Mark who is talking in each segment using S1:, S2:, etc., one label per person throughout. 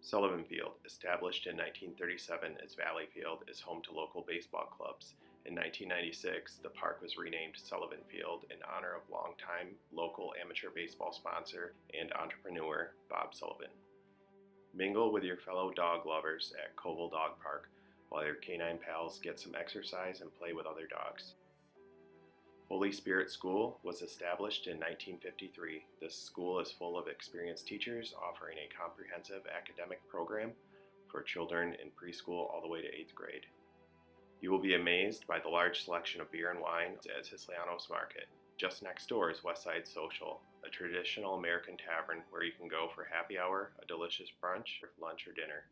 S1: Sullivan Field, established in 1937 as Valley Field, is home to local baseball clubs. In 1996, the park was renamed Sullivan Field in honor of longtime local amateur baseball sponsor and entrepreneur Bob Sullivan. Mingle with your fellow dog lovers at Koval Dog Park while your canine pals get some exercise and play with other dogs. Holy Spirit School was established in 1953. This school is full of experienced teachers offering a comprehensive academic program for children in preschool all the way to 8th grade. You will be amazed by the large selection of beer and wine at Siciliano's Market. Just next door is Westside Social, a traditional American tavern where you can go for happy hour, a delicious brunch, lunch, or dinner.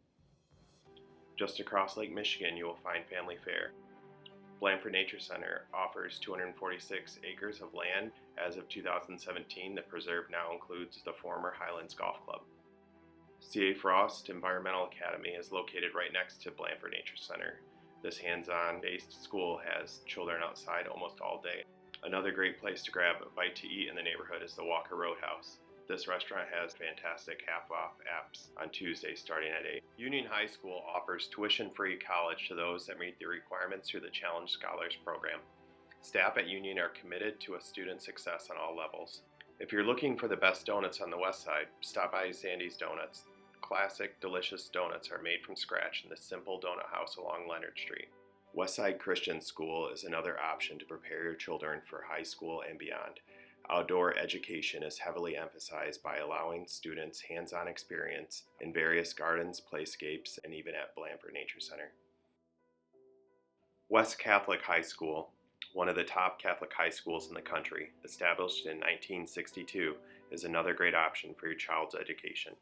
S1: Just across Lake Michigan, you will find Family Fare. Blandford Nature Center offers 246 acres of land. As of 2017, the preserve now includes the former Highlands Golf Club. C.A. Frost Environmental Academy is located right next to Blandford Nature Center. This hands-on based school has children outside almost all day. Another great place to grab a bite to eat in the neighborhood is the Walker Roadhouse. This restaurant has fantastic half-off apps on Tuesdays starting at 8. Union High School offers tuition-free college to those that meet the requirements through the Challenge Scholars Program. Staff at Union are committed to a student's success on all levels. If you're looking for the best donuts on the west side, stop by Sandy's Donuts. Classic, delicious donuts are made from scratch in the simple donut house along Leonard Street. Westside Christian School is another option to prepare your children for high school and beyond. Outdoor education is heavily emphasized by allowing students hands-on experience in various gardens, playscapes, and even at Blandford Nature Center. West Catholic High School, one of the top Catholic high schools in the country, established in 1962, is another great option for your child's education.